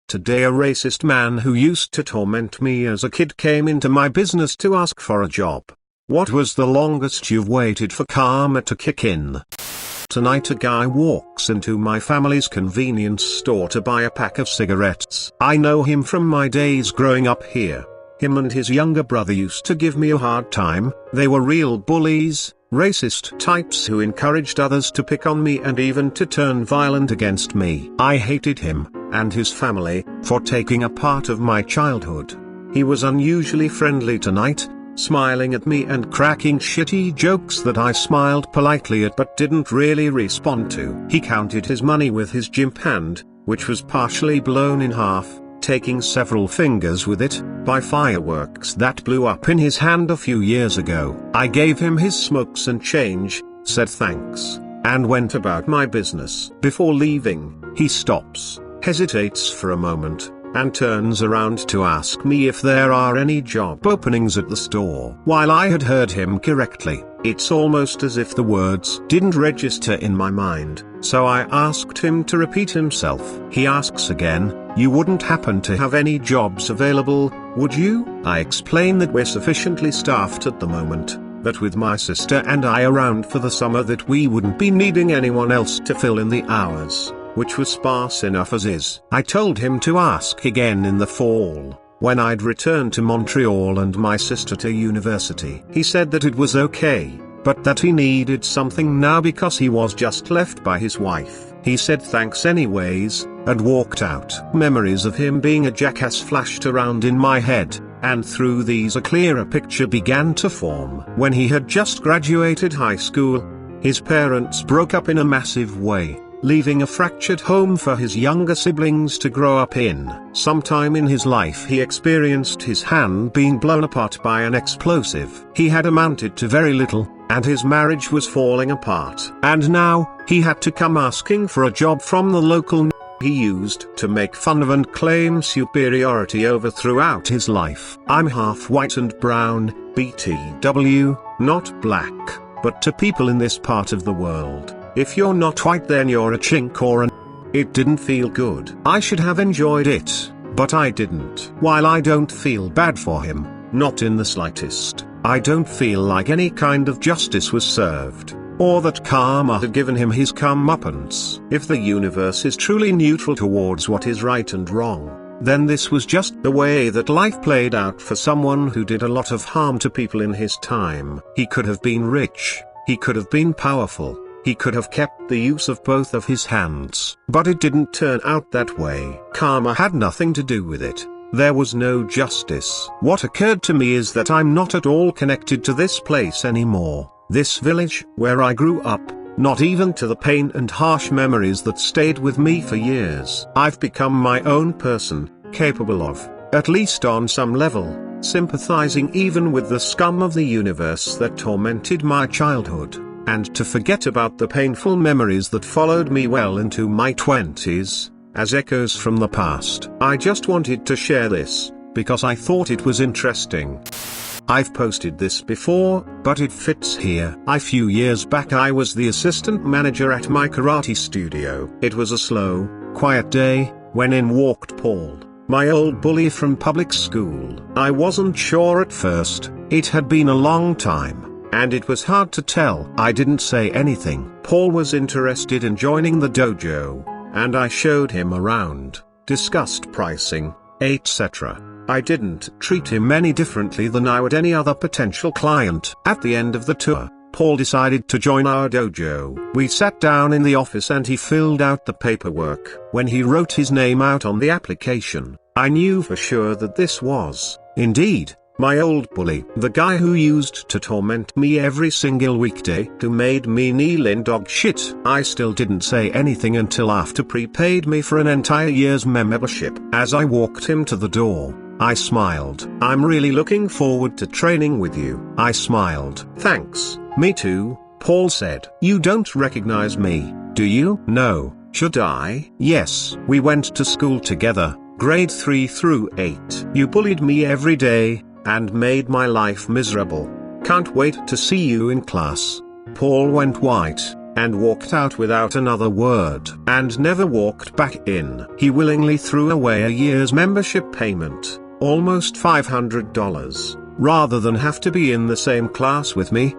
Today a racist man who used to torment me as a kid came into my business to ask for a job. What was the longest you've waited for karma to kick in? Tonight a guy walks into my family's convenience store to buy a pack of cigarettes. I know him from my days growing up here. Him and his younger brother used to give me a hard time. They were real bullies, racist types who encouraged others to pick on me and even to turn violent against me. I hated him, and his family, for taking a part of my childhood. He was unusually friendly tonight, smiling at me and cracking shitty jokes that I smiled politely at but didn't really respond to. He counted his money with his gimp hand, which was partially blown in half, taking several fingers with it, by fireworks that blew up in his hand a few years ago. I gave him his smokes and change, said thanks, and went about my business. Before leaving, he stops, hesitates for a moment, and turns around to ask me if there are any job openings at the store. While I had heard him correctly, it's almost as if the words didn't register in my mind, so I asked him to repeat himself. He asks again, "You wouldn't happen to have any jobs available, would you?" I explain that we're sufficiently staffed at the moment, that with my sister and I around for the summer that we wouldn't be needing anyone else to fill in the hours, which was sparse enough as is. I told him to ask again in the fall, when I'd return to Montreal and my sister to university. He said that it was okay, but that he needed something now because he was just left by his wife. He said thanks anyways, and walked out. Memories of him being a jackass flashed around in my head, and through these a clearer picture began to form. When he had just graduated high school, his parents broke up in a massive way, leaving a fractured home for his younger siblings to grow up in. Sometime in his life he experienced his hand being blown apart by an explosive. He had amounted to very little, and his marriage was falling apart. And now, he had to come asking for a job from the local he used to make fun of and claim superiority over throughout his life. I'm half white and brown, BTW, not black, but to people in this part of the world, if you're not white then you're a chink or an. It didn't feel good. I should have enjoyed it, but I didn't. While I don't feel bad for him, not in the slightest, I don't feel like any kind of justice was served, or that karma had given him his comeuppance. If the universe is truly neutral towards what is right and wrong, then this was just the way that life played out for someone who did a lot of harm to people in his time. He could have been rich, he could have been powerful, he could have kept the use of both of his hands. But it didn't turn out that way. Karma had nothing to do with it. There was no justice. What occurred to me is that I'm not at all connected to this place anymore, this village where I grew up, not even to the pain and harsh memories that stayed with me for years. I've become my own person, capable of, at least on some level, sympathizing even with the scum of the universe that tormented my childhood, and to forget about the painful memories that followed me well into my 20s, as echoes from the past. I just wanted to share this, because I thought it was interesting. I've posted this before, but it fits here. A few years back I was the assistant manager at my karate studio. It was a slow, quiet day, when in walked Paul, my old bully from public school. I wasn't sure at first, it had been a long time, and it was hard to tell. I didn't say anything. Paul was interested in joining the dojo, and I showed him around, discussed pricing, etc. I didn't treat him any differently than I would any other potential client. At the end of the tour, Paul decided to join our dojo. We sat down in the office and he filled out the paperwork. When he wrote his name out on the application, I knew for sure that this was, indeed, my old bully. The guy who used to torment me every single weekday, who made me kneel in dog shit. I still didn't say anything until after prepaid me for an entire year's membership. As I walked him to the door, I smiled. "I'm really looking forward to training with you." I smiled. "Thanks, me too," Paul said. "You don't recognize me, do you?" "No, should I?" "Yes, we went to school together, grade 3 through 8. You bullied me every day, and made my life miserable. Can't wait to see you in class." Paul went white, and walked out without another word, and never walked back in. He willingly threw away a year's membership payment, almost $500, rather than have to be in the same class with me.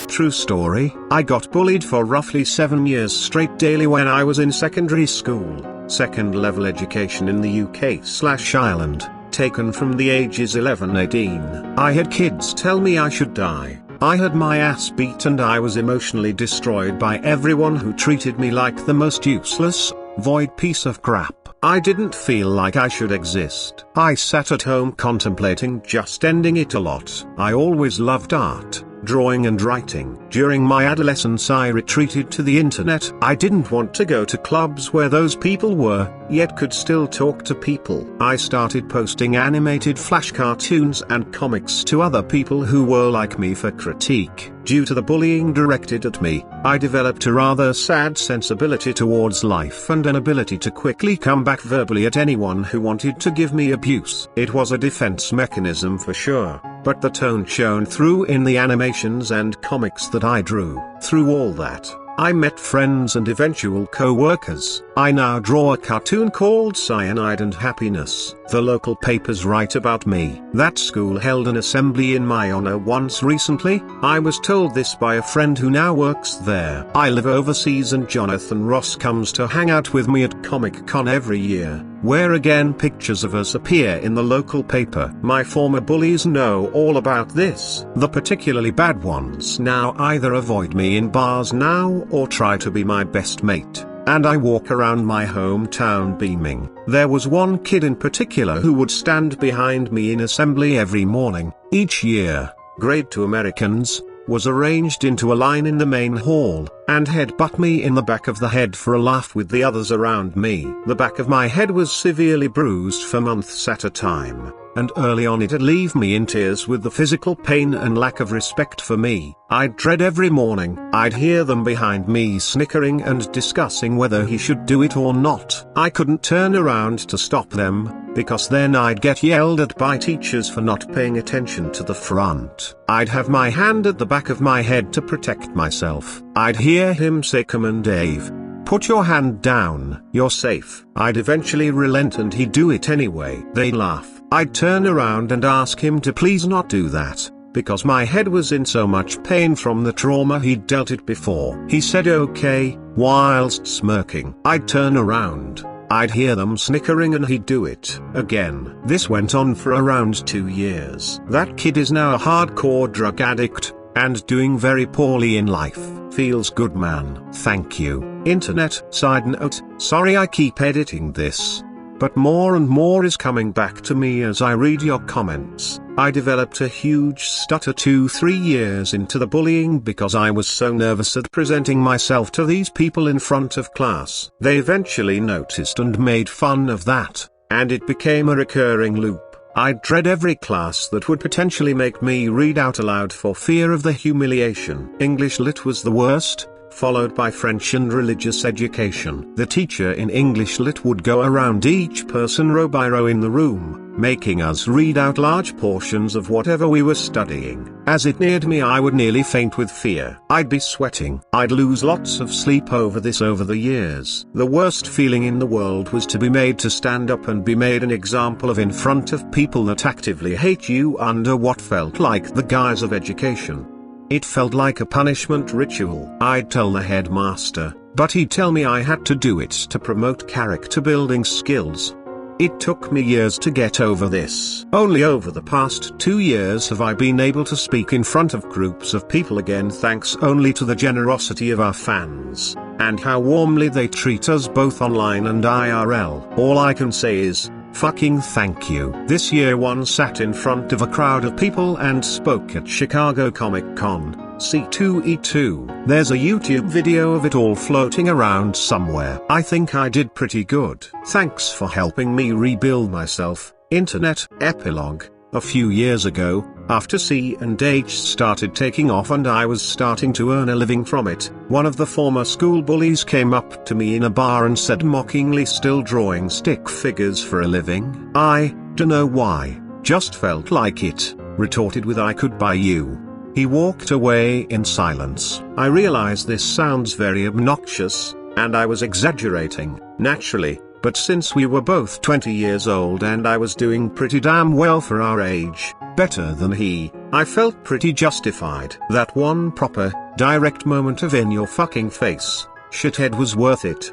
True story, I got bullied for roughly 7 years straight daily when I was in secondary school, second level education in the UK/Ireland, taken from the ages 11-18. I had kids tell me I should die. I had my ass beat and I was emotionally destroyed by everyone who treated me like the most useless, void piece of crap. I didn't feel like I should exist. I sat at home contemplating just ending it a lot. I always loved art, drawing and writing. During my adolescence I retreated to the internet. I didn't want to go to clubs where those people were, yet could still talk to people. I started posting animated flash cartoons and comics to other people who were like me for critique. Due to the bullying directed at me, I developed a rather sad sensibility towards life and an ability to quickly come back verbally at anyone who wanted to give me abuse. It was a defense mechanism for sure, but the tone shone through in the animations and comics that I drew. Through all that, I met friends and eventual co-workers. I now draw a cartoon called Cyanide and Happiness. The local papers write about me. That school held an assembly in my honor once recently. I was told this by a friend who now works there. I live overseas and Jonathan Ross comes to hang out with me at Comic-Con every year, where again pictures of us appear in the local paper. My former bullies know all about this. The particularly bad ones now either avoid me in bars now or try to be my best mate, and I walk around my hometown beaming. There was one kid in particular who would stand behind me in assembly every morning. Each year, Grade 2 Americans was arranged into a line in the main hall, and headbutt me in the back of the head for a laugh with the others around me. The back of my head was severely bruised for months at a time, and early on it'd leave me in tears with the physical pain and lack of respect for me. I'd dread every morning. I'd hear them behind me snickering and discussing whether he should do it or not. I couldn't turn around to stop them, because then I'd get yelled at by teachers for not paying attention to the front. I'd have my hand at the back of my head to protect myself. I'd hear him say, "Come on, Dave. Put your hand down, you're safe." I'd eventually relent and he'd do it anyway. They'd laugh. I'd turn around and ask him to please not do that, because my head was in so much pain from the trauma he'd dealt it before. He said okay, whilst smirking. I'd turn around. I'd hear them snickering and he'd do it again. This went on for around 2 years. That kid is now a hardcore drug addict, and doing very poorly in life. Feels good, man. Thank you. Internet. Side note, sorry I keep editing this, but more and more is coming back to me as I read your comments. I developed a huge stutter 2-3 years into the bullying because I was so nervous at presenting myself to these people in front of class. They eventually noticed and made fun of that, and it became a recurring loop. I'd dread every class that would potentially make me read out aloud for fear of the humiliation. English Lit was the worst, followed by French and religious education. The teacher in English Lit would go around each person row by row in the room, making us read out large portions of whatever we were studying. As it neared me I would nearly faint with fear. I'd be sweating. I'd lose lots of sleep over this over the years. The worst feeling in the world was to be made to stand up and be made an example of in front of people that actively hate you under what felt like the guise of education. It felt like a punishment ritual. I'd tell the headmaster, but he'd tell me I had to do it to promote character building skills. It took me years to get over this. Only over the past 2 years have I been able to speak in front of groups of people again, thanks only to the generosity of our fans, and how warmly they treat us both online and IRL. All I can say is, fucking thank you. This year one sat in front of a crowd of people and spoke at Chicago Comic-Con, C2E2. There's a YouTube video of it all floating around somewhere. I think I did pretty good. Thanks for helping me rebuild myself. Internet. Epilogue. A few years ago, after C&H started taking off and I was starting to earn a living from it, one of the former school bullies came up to me in a bar and said mockingly, "Still drawing stick figures for a living?" I, dunno why, just felt like it, retorted with, "I could buy you He walked away in silence. I realize this sounds very obnoxious, and I was exaggerating, naturally, but since we were both 20 years old and I was doing pretty damn well for our age, better than he, I felt pretty justified. That one proper, direct moment of in your fucking face, shithead was worth it.